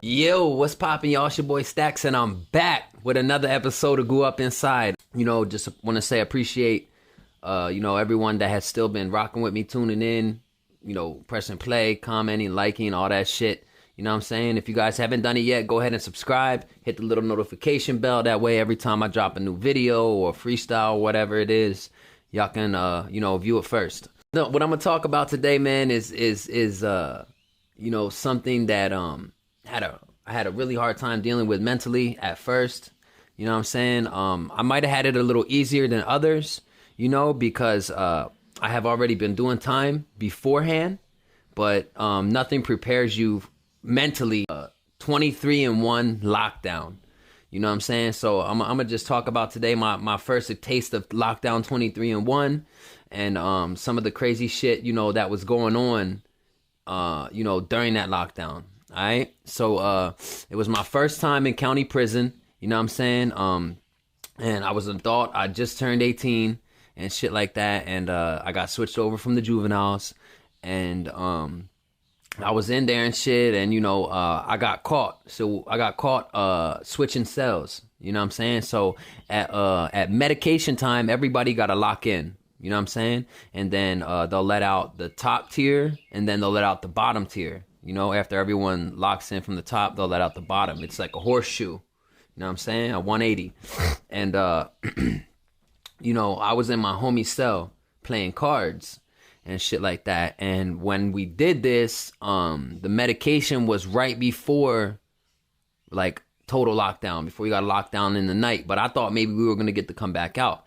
Yo, what's poppin', y'all? It's your boy Stacks, and I'm back with another episode of Go Up Inside. Just want to say appreciate, everyone that has still been rocking with me, tuning in, pressing play, commenting, liking, all that shit. You know what I'm saying? If you guys haven't done it yet, go ahead and subscribe. Hit the little notification bell. That way, every time I drop a new video or freestyle or whatever it is, y'all can, view it first. No, what I'm gonna talk about today, man, is something that I had a really hard time dealing with mentally at first. You know what I'm saying? I might have had it a little easier than others, because I have already been doing time beforehand, but nothing prepares you mentally. 23-in-1 lockdown. You know what I'm saying? So I'm gonna just talk about today my first taste of lockdown 23-in-1 and some of the crazy shit, that was going on, during that lockdown. All right. So it was my first time in county prison. You know what I'm saying? And I was an adult. I just turned 18 and shit like that. And I got switched over from the juveniles. And I was in there and shit. And, I got caught. So I got caught switching cells. You know what I'm saying? So at medication time, everybody got to lock in. You know what I'm saying? And then they'll let out the top tier, and then they'll let out the bottom tier. After everyone locks in from the top, they'll let out the bottom. It's like a horseshoe. You know what I'm saying? A 180. And, I was in my homie's cell playing cards and shit like that. And when we did this, the medication was right before, like, total lockdown, before we got locked down in the night. But I thought maybe we were going to get to come back out.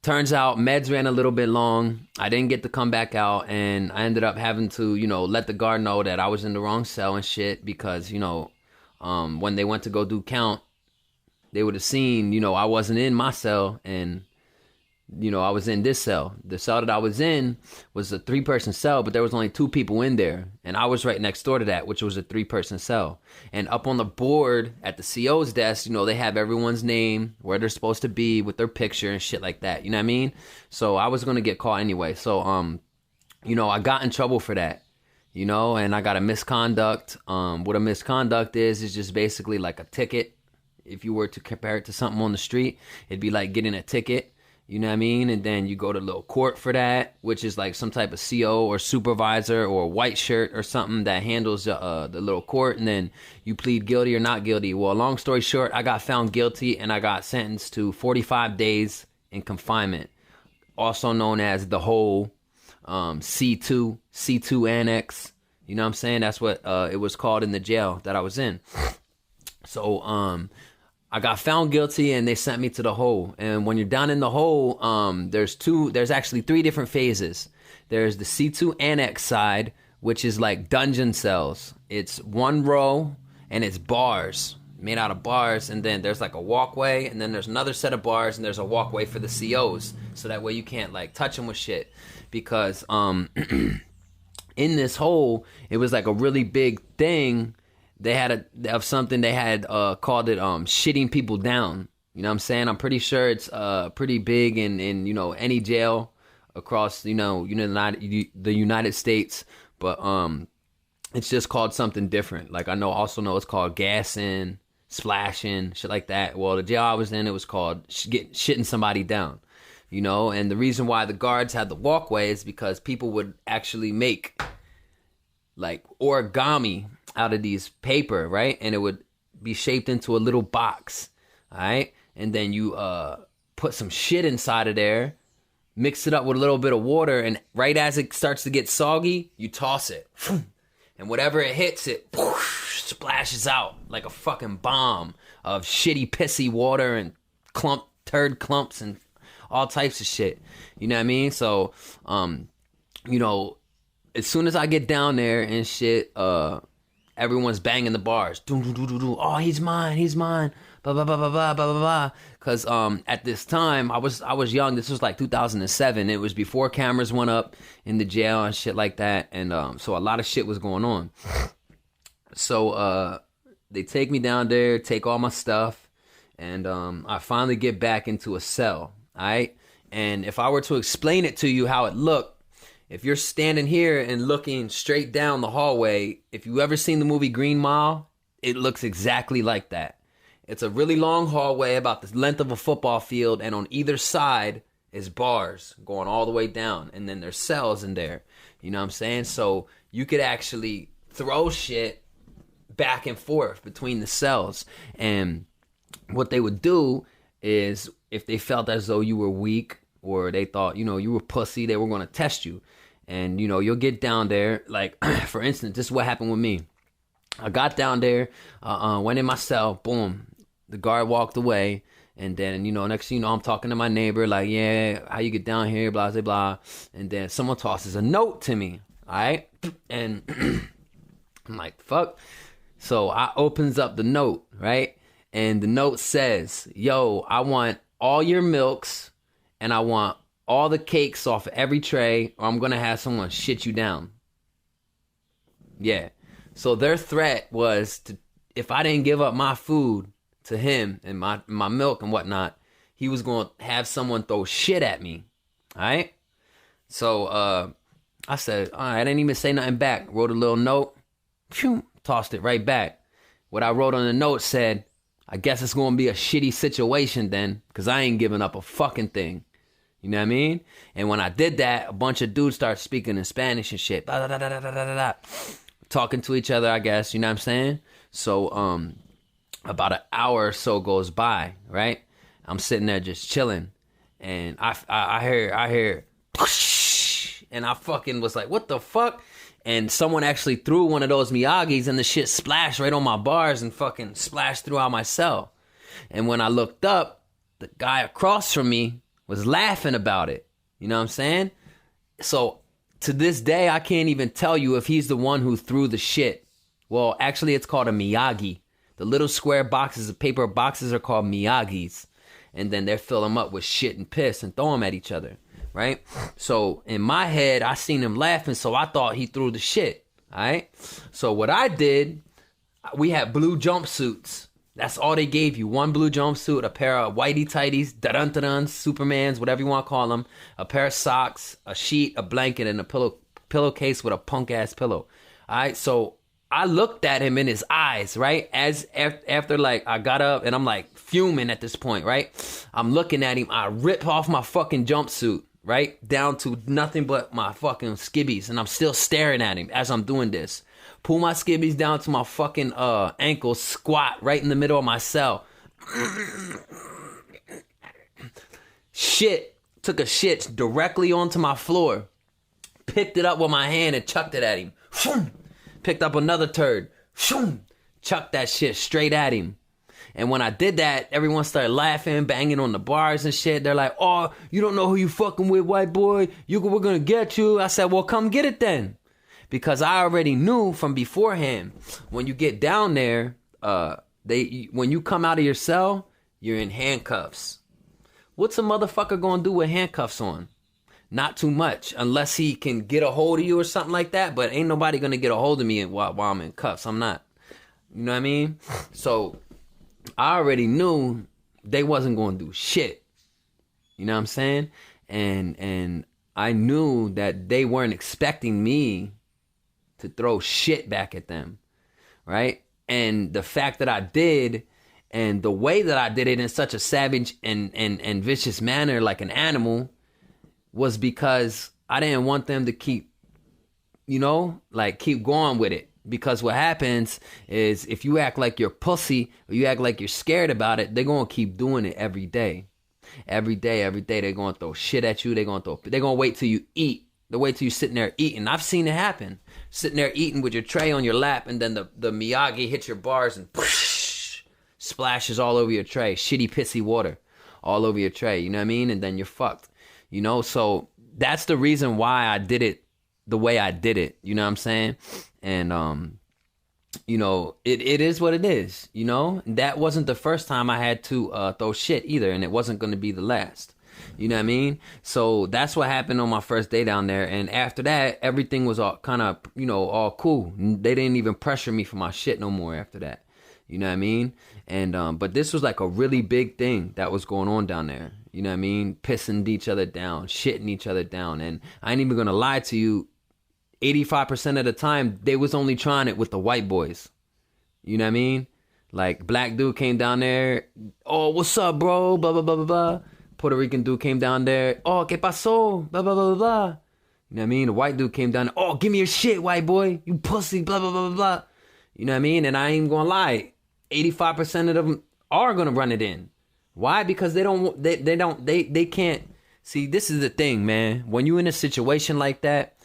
Turns out meds ran a little bit long. I didn't get to come back out, and I ended up having to, let the guard know that I was in the wrong cell and shit because, when they went to go do count, they would have seen, I wasn't in my cell, and, I was in this cell. The cell that I was in was a 3-person cell, but there was only 2 people in there, and I was right next door to that, which was a 3-person cell. And up on the board at the CO's desk, they have everyone's name, where they're supposed to be with their picture and shit like that. You know what I mean? So I was going to get caught anyway. So, I got in trouble for that, and I got a misconduct. What a misconduct is just basically like a ticket. If you were to compare it to something on the street, it'd be like getting a ticket. You know what I mean? And then you go to little court for that, which is like some type of CO or supervisor or white shirt or something that handles the little court. And then you plead guilty or not guilty. Well, long story short, I got found guilty and I got sentenced to 45 days in confinement, also known as the whole C2 annex. You know what I'm saying? That's what it was called in the jail that I was in. So, I got found guilty and they sent me to the hole. And when you're down in the hole, there's actually 3 different phases. There's the C2 annex side, which is like dungeon cells. It's 1 row and it's bars, made out of bars. And then there's like a walkway, and then there's another set of bars, and there's a walkway for the COs. So that way you can't like touch them with shit. Because in this hole, it was like a really big thing. They had they had called it shitting people down. You know what I'm saying? I'm pretty sure it's pretty big in any jail across the United States, but it's just called something different. Like I also know it's called gassing, splashing, shit like that. Well, the jail I was in, it was called shitting somebody down. And the reason why the guards had the walkway is because people would actually make like origami out of these paper, right? And it would be shaped into a little box, all right? And then you put some shit inside of there, mix it up with a little bit of water, and right as it starts to get soggy, you toss it. And whatever it hits, it splashes out like a fucking bomb of shitty, pissy water and turd clumps and all types of shit. You know what I mean? So, as soon as I get down there and shit, everyone's banging the bars. Oh, he's mine. Blah, blah, blah, blah, blah, blah, blah. Because at this time, I was young. This was like 2007. It was before cameras went up in the jail and shit like that. And so a lot of shit was going on. So they take me down there, take all my stuff. And I finally get back into a cell. All right. And if I were to explain it to you how it looked, if you're standing here and looking straight down the hallway, if you ever seen the movie Green Mile, It looks exactly like that. It's a really long hallway about the length of a football field, and on either side is bars going all the way down, and then there's cells in there. You know what I'm saying? So you could actually throw shit back and forth between the cells. And what they would do is, if they felt as though you were weak or they thought, you were pussy, they were going to test you. And, you'll get down there. Like, for instance, this is what happened with me. I got down there, went in my cell, boom. The guard walked away. And then, next thing you know, I'm talking to my neighbor, like, yeah, how you get down here, blah, blah, blah. And then someone tosses a note to me, all right? And I'm like, fuck. So I opens up the note, right? And the note says, yo, I want all your milks and I want all the cakes off of every tray, or I'm going to have someone shit you down. Yeah. So their threat was, if I didn't give up my food to him and my milk and whatnot, he was going to have someone throw shit at me. All right? So I said, all right, I didn't even say nothing back. Wrote a little note, tossed it right back. What I wrote on the note said, I guess it's going to be a shitty situation then, because I ain't giving up a fucking thing. You know what I mean? And when I did that, a bunch of dudes started speaking in Spanish and shit. Blah, blah, blah, blah, blah, blah, blah. Talking to each other, I guess. You know what I'm saying? So about an hour or so goes by, right? I'm sitting there just chilling. And I hear, and I fucking was like, what the fuck? And someone actually threw one of those Miyagis, and the shit splashed right on my bars and fucking splashed throughout my cell. And when I looked up, the guy across from me was laughing about it. You know what I'm saying? So to this day, I can't even tell you if he's the one who threw the shit. Well, actually, it's called a Miyagi. The little square boxes, the paper boxes, are called Miyagis. And then they fill them up with shit and piss and throw them at each other. Right? So in my head, I seen him laughing, so I thought he threw the shit. All right? So what I did, we had blue jumpsuits. That's all they gave you. One blue jumpsuit, a pair of whitey tighties, dun-dun-dun, Supermans, whatever you want to call them, a pair of socks, a sheet, a blanket, and a pillowcase with a punk-ass pillow. All right? So I looked at him in his eyes, right? After like I got up and I'm like fuming at this point, right? I'm looking at him. I rip off my fucking jumpsuit, right? Down to nothing but my fucking skibbies. And I'm still staring at him as I'm doing this. Pull my skibbies down to my fucking ankles, squat right in the middle of my cell. Took a shit directly onto my floor. Picked it up with my hand and chucked it at him. Picked up another turd. Chucked that shit straight at him. And when I did that, everyone started laughing, banging on the bars and shit. They're like, oh, you don't know who you fucking with, white boy. We're going to get you. I said, well, come get it then. Because I already knew from beforehand, when you get down there, when you come out of your cell, you're in handcuffs. What's a motherfucker going to do with handcuffs on? Not too much, unless he can get a hold of you or something like that. But ain't nobody going to get a hold of me while I'm in cuffs. I'm not. You know what I mean? So I already knew they wasn't going to do shit. You know what I'm saying? And I knew that they weren't expecting me to throw shit back at them, right? And the fact that I did, and the way that I did it in such a savage and vicious manner, like an animal, was because I didn't want them to keep going with it. Because what happens is, if you act like you're pussy or you act like you're scared about it, they're going to keep doing it every day. Every day, they're going to throw shit at you. They're going to wait till you eat. They'll wait till you're sitting there eating. I've seen it happen. Sitting there eating with your tray on your lap, and then the Miyagi hits your bars and whoosh, splashes all over your tray. Shitty, pissy water all over your tray. You know what I mean? And then you're fucked. You know? So that's the reason why I did it the way I did it. You know what I'm saying? And, it is what it is. You know? That wasn't the first time I had to throw shit either, and it wasn't going to be the last. You know what I mean? So that's what happened on my first day down there. And after that, everything was all kind of, all cool. They didn't even pressure me for my shit no more after that. You know what I mean? And, but this was like a really big thing that was going on down there. You know what I mean? Pissing each other down, shitting each other down. And I ain't even going to lie to you. 85% of the time, they was only trying it with the white boys. You know what I mean? Like, black dude came down there. Oh, what's up, bro? Blah, blah, blah, blah, blah. Puerto Rican dude came down there. Oh, ¿qué pasó? Blah, blah, blah, blah, blah. You know what I mean? The white dude came down there. Oh, give me your shit, white boy. You pussy, blah, blah, blah, blah, blah. You know what I mean? And I ain't gonna lie. 85% of them are gonna run it in. Why? Because they can't. See, this is the thing, man. When you in a situation like that,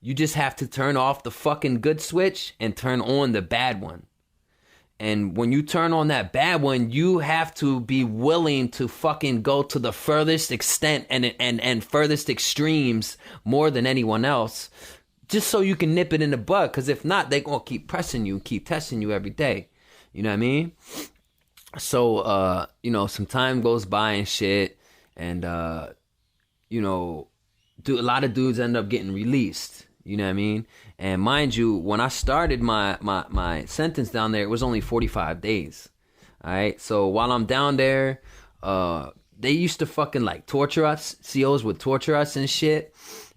you just have to turn off the fucking good switch and turn on the bad one. And when you turn on that bad one, you have to be willing to fucking go to the furthest extent and furthest extremes more than anyone else, just so you can nip it in the bud. Because if not, they're going to keep pressing you, keep testing you every day. You know what I mean? So, some time goes by and shit. And, a lot of dudes end up getting released. You know what I mean? And mind you, when I started my sentence down there, it was only 45 days. All right. So while I'm down there, they used to fucking like torture us. COs would torture us and shit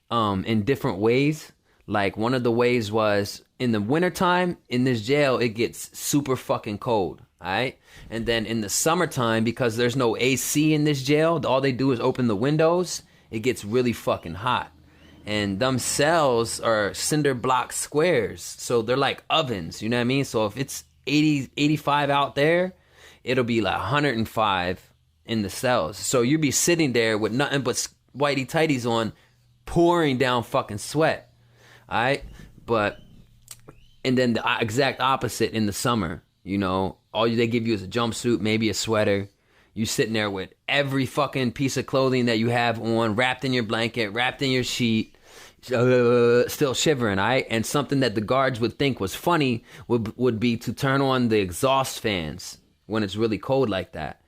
in different ways. Like, one of the ways was in the wintertime in this jail, it gets super fucking cold. All right. And then in the summertime, because there's no AC in this jail, all they do is open the windows. It gets really fucking hot. And them cells are cinder block squares. So they're like ovens, you know what I mean? So if it's 80, 85 out there, it'll be like 105 in the cells. So you'll be sitting there with nothing but whitey tighties on, pouring down fucking sweat. All right? And then the exact opposite in the summer, all they give you is a jumpsuit, maybe a sweater. You sitting there with every fucking piece of clothing that you have on, wrapped in your blanket, wrapped in your sheet, still shivering, all right? And something that the guards would think was funny would be to turn on the exhaust fans when it's really cold like that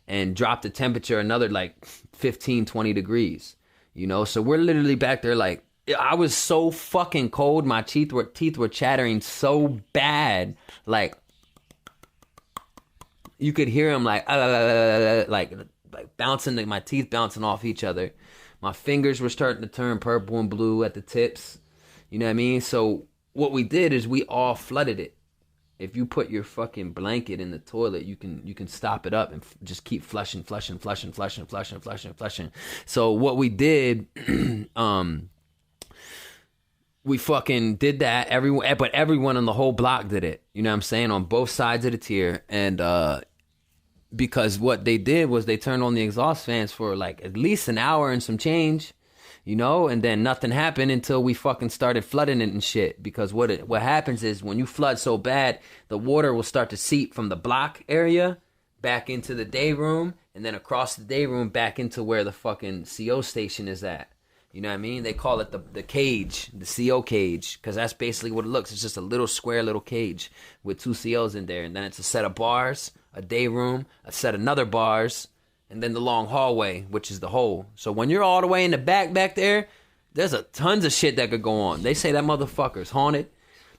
and drop the temperature another like 15, 20 degrees, So we're literally back there like, I was so fucking cold. My teeth were chattering so bad, like, you could hear them like bouncing, like my teeth bouncing off each other. My fingers were starting to turn purple and blue at the tips. You know what I mean? So what we did is we all flooded it. If you put your fucking blanket in the toilet, you can stop it up and just keep flushing. So what we did, we fucking did that. Everyone on the whole block did it. You know what I'm saying? On both sides of the tier. And because what they did was they turned on the exhaust fans for like at least an hour and some change, and then nothing happened until we fucking started flooding it and shit. Because what happens is when you flood so bad, the water will start to seep from the block area back into the day room, and then across the day room back into where the fucking CO station is at. You know what I mean? They call it the cage, the CO cage, because that's basically what it looks. It's just a little square little cage with 2 COs in there. And then it's a set of bars, a day room, a set of another bars, and then the long hallway, which is the hole. So when you're all the way in the back there, there's tons of shit that could go on. They say that motherfucker's haunted.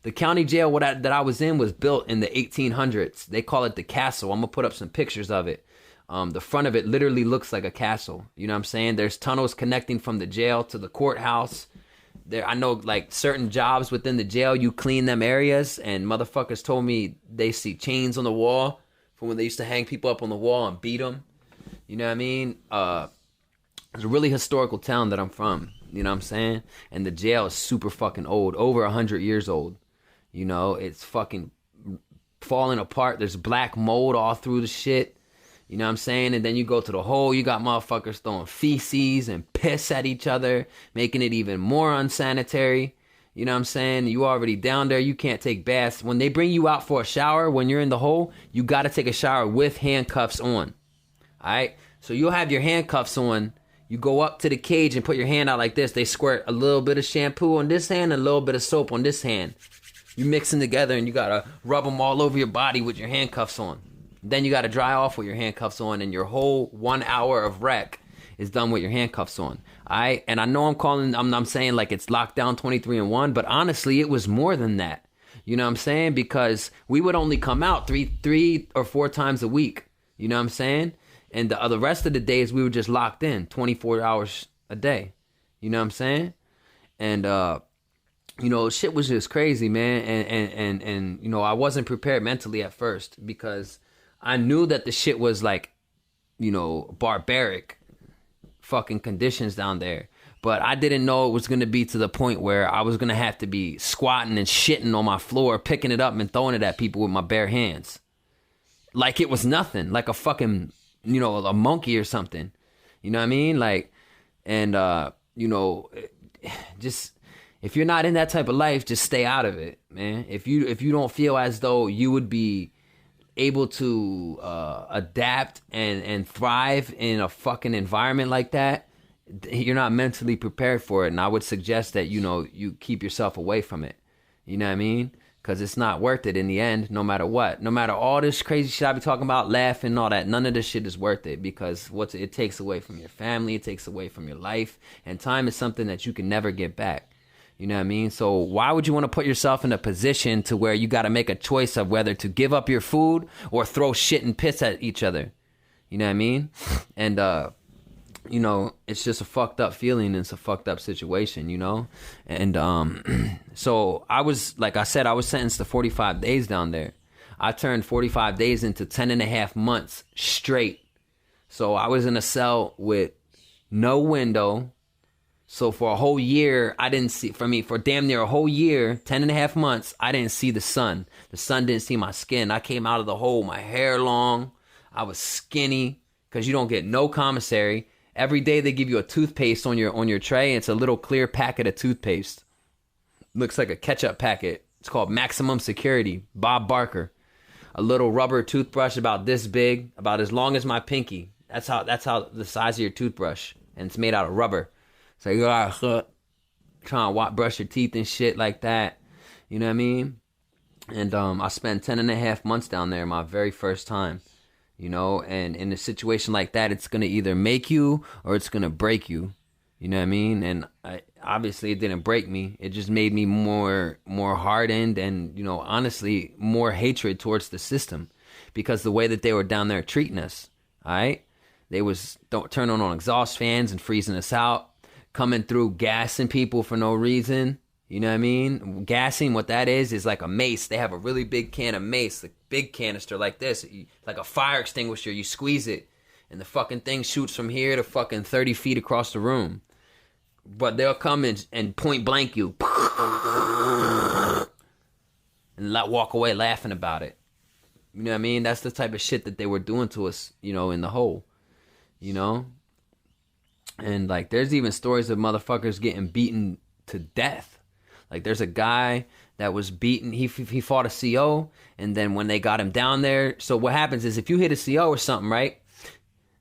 The county jail that I was in was built in the 1800s. They call it the castle. I'm going to put up some pictures of it. The front of it literally looks like a castle. You know what I'm saying? There's tunnels connecting from the jail to the courthouse. I know like certain jobs within the jail, you clean them areas, and motherfuckers told me they see chains on the wall from when they used to hang people up on the wall and beat them. You know what I mean? It's a really historical town that I'm from. You know what I'm saying? And the jail is super fucking old, over 100 years old. It's fucking falling apart. There's black mold all through the shit. You know what I'm saying? And then you go to the hole, you got motherfuckers throwing feces and piss at each other, making it even more unsanitary. You know what I'm saying? You already down there, you can't take baths. When they bring you out for a shower, when you're in the hole, you got to take a shower with handcuffs on. All right? So you'll have your handcuffs on. You go up to the cage and put your hand out like this. They squirt a little bit of shampoo on this hand and a little bit of soap on this hand. You mix them together and you got to rub them all over your body with your handcuffs on. Then you got to dry off with your handcuffs on, and your whole 1 hour of rec is done with your handcuffs on. All right? And I know I'm saying like it's lockdown 23-1, but honestly, it was more than that. You know what I'm saying? Because we would only come out three or 4 times a week. You know what I'm saying? And the rest of the days, we were just locked in 24 hours a day. You know what I'm saying? And shit was just crazy, man. And I wasn't prepared mentally at first because I knew that the shit was like, barbaric fucking conditions down there. But I didn't know it was going to be to the point where I was going to have to be squatting and shitting on my floor, picking it up and throwing it at people with my bare hands. Like it was nothing, like a fucking, a monkey or something. You know what I mean? Like, and, just, if you're not in that type of life, just stay out of it, man. If you don't feel as though you would be able to adapt and thrive in a fucking environment like that, you're not mentally prepared for it. And I would suggest that, you keep yourself away from it. You know what I mean? Because it's not worth it in the end, no matter what. No matter all this crazy shit I be talking about, laughing and all that, none of this shit is worth it because it takes away from your family, it takes away from your life, and time is something that you can never get back. You know what I mean? So why would you want to put yourself in a position to where you got to make a choice of whether to give up your food or throw shit and piss at each other? You know what I mean? And, it's just a fucked up feeling and it's a fucked up situation, And so I was, like I said, I was sentenced to 45 days down there. I turned 45 days into 10 and a half months straight. So I was in a cell with no window. So for a whole year, for damn near a whole year, 10 and a half months, I didn't see the sun. The sun didn't see my skin. I came out of the hole, my hair long. I was skinny because you don't get no commissary. Every day they give you a toothpaste on your tray. And it's a little clear packet of toothpaste. Looks like a ketchup packet. It's called Maximum Security, Bob Barker. A little rubber toothbrush about this big, about as long as my pinky. That's how the size of your toothbrush. And it's made out of rubber. So you gotta try and brush your teeth and shit like that. You know what I mean? And I spent 10 and a half months down there my very first time. And in a situation like that, it's going to either make you or it's going to break you. You know what I mean? And obviously it didn't break me. It just made me more hardened and, honestly, more hatred towards the system because the way that they were down there treating us, all right? They was turning on exhaust fans and freezing us out. Coming through gassing people for no reason. You know what I mean? Gassing, what that is like a mace. They have a really big can of mace, a big canister like this, like a fire extinguisher. You squeeze it, and the fucking thing shoots from here to fucking 30 feet across the room. But they'll come and point blank you. And walk away laughing about it. You know what I mean? That's the type of shit that they were doing to us, in the hole. And, like, there's even stories of motherfuckers getting beaten to death. Like, there's a guy that was beaten. He fought a CO, and then when they got him down there... So what happens is if you hit a CO or something, right?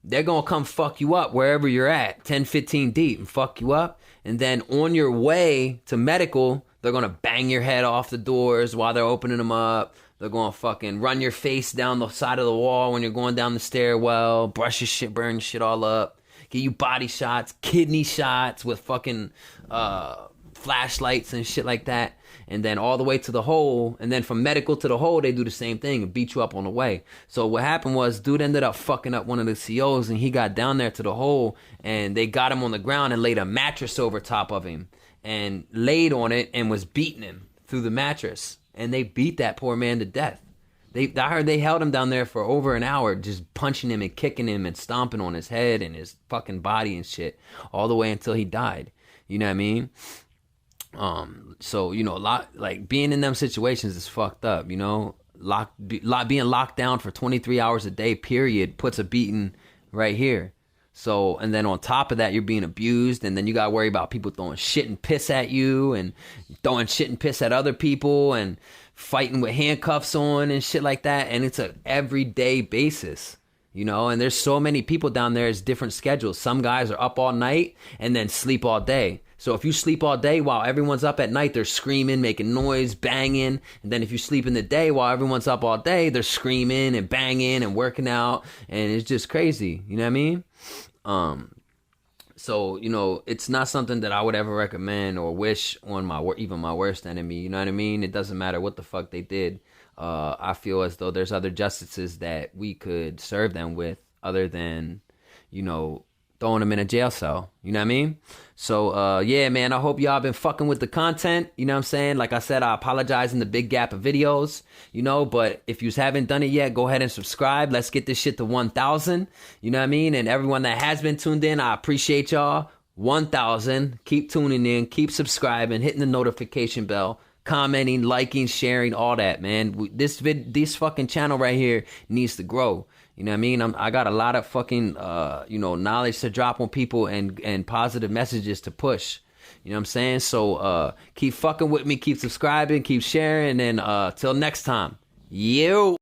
They're going to come fuck you up wherever you're at, 10, 15 deep, and fuck you up. And then on your way to medical, they're going to bang your head off the doors while they're opening them up. They're going to fucking run your face down the side of the wall when you're going down the stairwell, brush your shit, burn your shit all up. Give you body shots, kidney shots with fucking flashlights and shit like that. And then all the way to the hole. And then from medical to the hole, they do the same thing and beat you up on the way. So what happened was, dude ended up fucking up one of the COs and he got down there to the hole and they got him on the ground and laid a mattress over top of him and laid on it and was beating him through the mattress. And they beat that poor man to death. I heard they held him down there for over an hour, just punching him and kicking him and stomping on his head and his fucking body and shit, all the way until he died. You know what I mean? So, a lot, like, being in them situations is fucked up, being locked down for 23 hours a day, period, puts a beating right here. So, and then on top of that, you're being abused, and then you gotta worry about people throwing shit and piss at you, and throwing shit and piss at other people, and fighting with handcuffs on and shit like that. And it's a everyday basis, and there's so many people down there. It's different schedules. Some guys are up all night and then sleep all day. So if you sleep all day while everyone's up at night, they're screaming, making noise, banging. And then if you sleep in the day while everyone's up all day, they're screaming and banging and working out. And it's just crazy. You know what I mean? So, it's not something that I would ever recommend or wish on even my worst enemy. You know what I mean? It doesn't matter what the fuck they did. I feel as though there's other justices that we could serve them with other than, throwing them in a jail cell. You know what I mean? So, yeah, man, I hope y'all been fucking with the content. You know what I'm saying? Like I said, I apologize in the big gap of videos, you know, but if you haven't done it yet, go ahead and subscribe. Let's get this shit to 1,000. You know what I mean? And everyone that has been tuned in, I appreciate y'all. 1,000. Keep tuning in. Keep subscribing. Hitting the notification bell. Commenting, liking, sharing, all that, man. This fucking channel right here needs to grow. You know what I mean? I got a lot of fucking, knowledge to drop on people and positive messages to push. You know what I'm saying? So keep fucking with me, keep subscribing, keep sharing, and till next time. You.